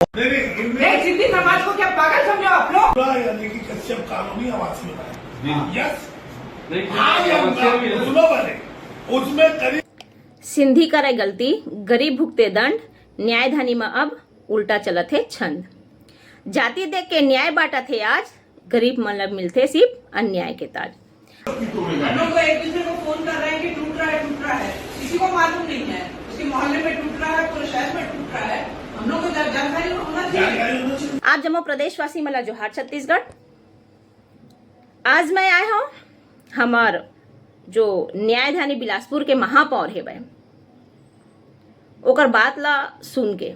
नहीं, सिंधी समाज को क्या पागल समझो आप लोग? यानी कि कश्यप कानूनी आवास में बनाया। यस, नहीं, उसमें करीब सिंधी करे गलती, गरीब भुगते दंड, न्यायधानी में अब उल्टा चलत है छंद। जाति देख के न्याय बांटा थे आज, गरीब मतलब मिलते सिर्फ अन्याय के ताज। हम लोग तो एक दूसरे को फोन कर रहे हैं कि टूट रहा है, किसी को मालूम नहीं है, उसके मोहल्ले में टूट रहा है, पूरे शहर में टूट रहा है। हम लोग को जानकारी होना चाहिए। आप जम्मू प्रदेशवासी मला जोहार छत्तीसगढ़। आज मैं आया हूँ हमार जो न्यायधानी बिलासपुर के महापौर है वह ओकर बात ला सुन के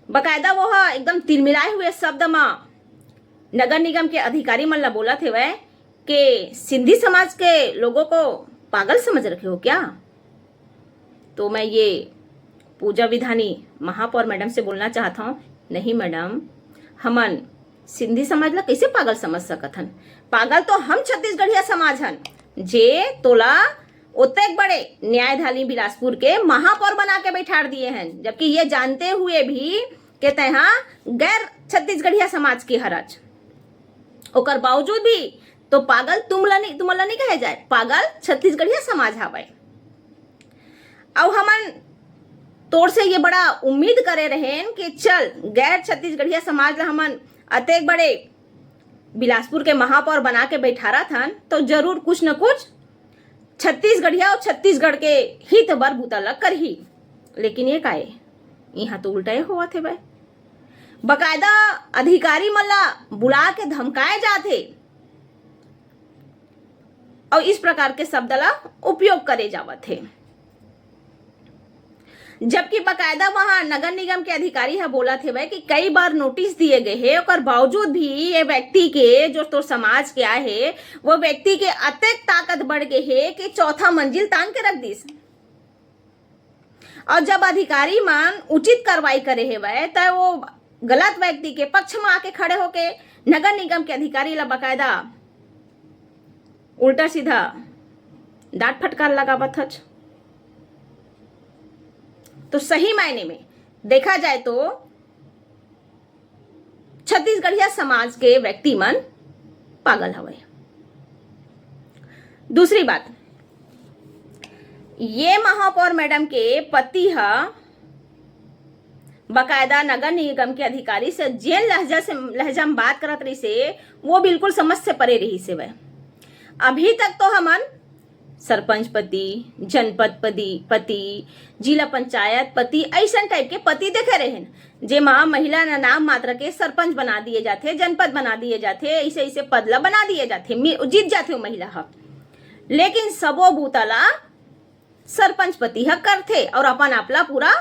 बकायदा वो एकदम तिलमिलाए हुए शब्द में नगर निगम के अधिकारी मन ला बोला थे वह कि सिंधी समाज के लोगों को पागल समझ रखे हो क्या। तो मैं ये पूजा विधानी महापौर मैडम से बोलना चाहता हूँ, नहीं मैडम, हमन सिंधी समाज ला कैसे पागल समझ सकत हन। पागल तो हम छत्तीसगढ़िया समाज हन जे तोला उतने बड़े न्यायधानी बिलासपुर के महापौर बना के बैठा दिए हैं, जबकि ये जानते हुए भी कि तहा गैर छत्तीसगढ़िया समाज की हरज ओकर बावजूद भी तो पागल तुमला नहीं कहे जाए, पागल छत्तीसगढ़िया समाज हवे। अब हमन तोर से ये बड़ा उम्मीद करे रहे कि चल गैर छत्तीसगढ़िया समाज ला हमन अतेक बड़े बिलासपुर के महापौर बना के बैठा रहा था तो जरूर कुछ न कुछ छत्तीसगढ़िया और छत्तीसगढ़ के हित बर बूता लग कर ही, लेकिन ये काहे यहाँ तो उल्टा हुआ थे भाई। बकायदा अधिकारी मल्ला बुला के धमकाए जाते और इस प्रकार के शब्द ला उपयोग करे जावत थे, जबकि बकायदा वहां नगर निगम के अधिकारी है बोला थे भाई कि कई बार नोटिस दिए गए हैं और बावजूद भी ये व्यक्ति के जो तो समाज के आए है वो व्यक्ति के अत्यंत ताकत बढ़ गए है कि चौथा मंजिल तान के रख दीस। और जब अधिकारी मान उचित कार्रवाई करे है वह तो वो गलत व्यक्ति के पक्ष में आके खड़े होके नगर निगम के अधिकारी ला बकायदा उल्टा सीधा डांट फटकार लगावत हच। तो सही मायने में देखा जाए तो छत्तीसगढ़िया समाज के व्यक्ति मन पागल हवे। दूसरी बात, ये महापौर मैडम के पति है बकायदा नगर निगम के अधिकारी से जेन लहजा में बात करत रही से वो बिल्कुल समझ से परे रही से वह। अभी तक तो हमन सरपंच पति, जनपद पति, जिला पंचायत पति, ऐसा टाइप के पति देखे रहे जे माँ महिला नाम मात्र के सरपंच बना दिए जाते, जनपद बना दिए जाते, ऐसे ऐसे पदला बना दिए जाते, जीत जाते हो महिला हक। लेकिन सबो बूताला सरपंच पति हक करते और अपन आपला पूरा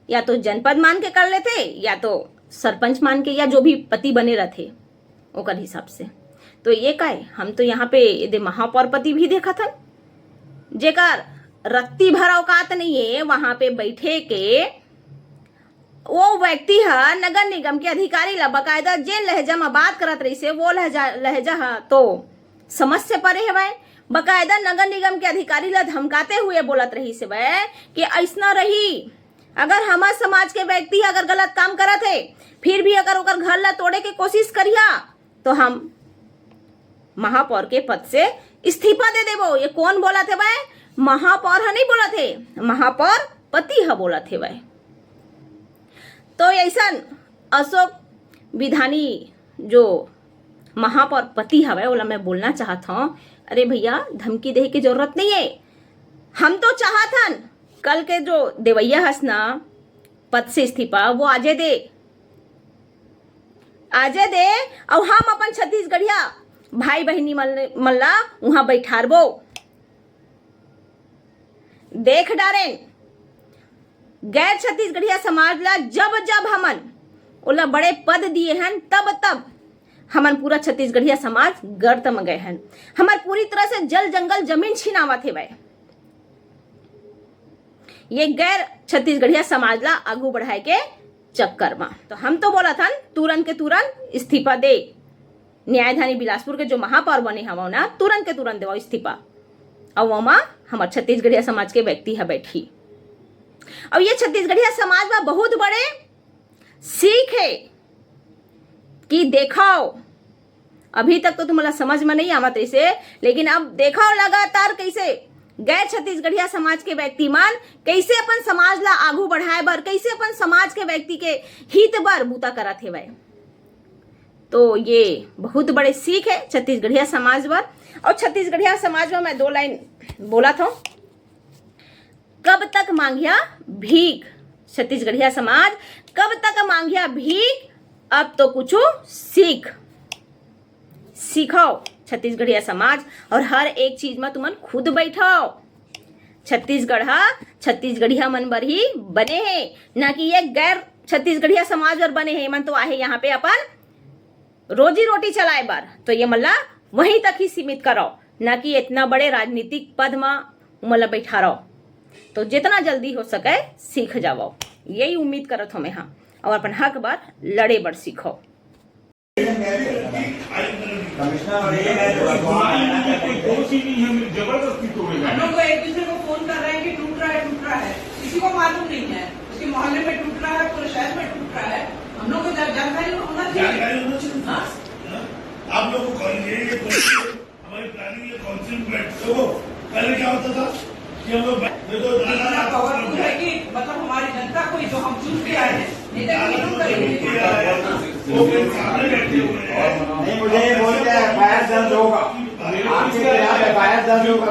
या तो जनपद मान के कर लेते या तो सरपंच मान के या जो भी पति बने रहते ओकर हिसाब से। तो ये काहे हम तो यहाँ पे यदि महापौर पति भी देखा था जेकर रत्ती भर औकात नहीं है वहां पे बैठे के वो व्यक्ति है नगर निगम के अधिकारी ला बकायदा जेन लहजा में बात करत रही से वो लहजा है तो समझ से परे है भाई। बकायदा नगर निगम के अधिकारी ला धमकाते हुए बोलत रही से भाई कि ऐसा रही अगर हमार समाज के व्यक्ति अगर गलत काम करत है फिर भी अगर ओकर घर ला तोड़े के कोशिश करिया तो हम महापौर के पद से इस्तीफा दे देबो। ये कौन बोला थे भाई? महापौर है नहीं बोला थे, महापौर पति है बोला थे भाई। तो ऐसा अशोक विधानी जो महापौर पति है भाई ओला मैं बोलना चाहता हूँ, अरे भैया धमकी दे की जरूरत नहीं है। हम तो चाहत हन कल के जो देवैया हस ना पद से इस्तीफा वो आजे दे और हम अपन छत्तीसगढ़िया भाई बहनी मल्ला वहां बैठारबो। देख डारेन गैर छत्तीसगढ़िया समाज ला जब हमन ओला बड़े पद दिए हैं तब हमन पूरा छत्तीसगढ़िया समाज गर्त में गए हैं। हमार पूरी तरह से जल जंगल जमीन छीनावा थे भाई। ये गैर छत्तीसगढ़िया समाज ला आगू बढ़ाए के चक्कर में तो हम तो बोला था तुरंत के तुरंत इस्तीफा दे। न्यायधानी बिलासपुर के जो महापौर बने हवा ना तुरंत के तुरंत देवा इस्तीफा और वहाँ हमारे छत्तीसगढ़िया समाज के व्यक्ति है बैठी। और ये छत्तीसगढ़िया समाज में बहुत बड़े सीख है कि देखाओ। अभी तक तो तुम्हारा समझ में नहीं आवत ऐसे, लेकिन अब देखाओ लगातार कैसे गैर छत्तीसगढ़िया समाज के व्यक्ति मान कैसे अपन समाज ला आगू बढ़ाए बर, कैसे अपन समाज के व्यक्ति के हित बर बूता करत हे वह। तो ये बहुत बड़े सीख है छत्तीसगढ़िया समाज बर। और छत्तीसगढ़िया समाज में मैं 2 लाइन बोला था। कब तक मांगिया भीख, छत्तीसगढ़िया समाज कब तक मांगिया भीख, अब तो कुछ सीखो छत्तीसगढ़िया समाज। और हर एक चीज में तुमन खुद बैठाओ। छत्तीसगढ़िया मन बर ही बने हैं, ना कि ये गैर छत्तीसगढ़िया समाज बर बने हैं। मन तो आहे यहाँ पे अपन रोजी रोटी चलाए बर, तो ये मल्ला वहीं तक ही सीमित करो, ना कि इतना बड़े राजनीतिक पद में मतलब बैठा रहो। तो जितना जल्दी हो सके सीख जाओ, यही उम्मीद करत हमें हाँ। और अपन हक बर लड़े बर सीखो। जबरदस्ती तोड़ेगा। हम लोग को एक दूसरे को फोन कर रहे हैं कि टूट रहा है, किसी को मालूम नहीं है उसके मोहल्ले में टूट रहा है, पूरे शहर में टूट रहा है। हम लोग को जानकारी होना चाहिए। हाँ? आप लोग को ये हमारी प्लानिंग ये काउंसिल बैठो। पहले क्या होता था कि हम लोग इतना पावरफुल है कि मतलब हमारी जनता को जो हम चूज के आए हैं नेता की जरूर करेंगे। नहीं, मुझे बोलते हैं फायर दर्ज होगा, आपके खिलाफ फायर दर्ज होगा।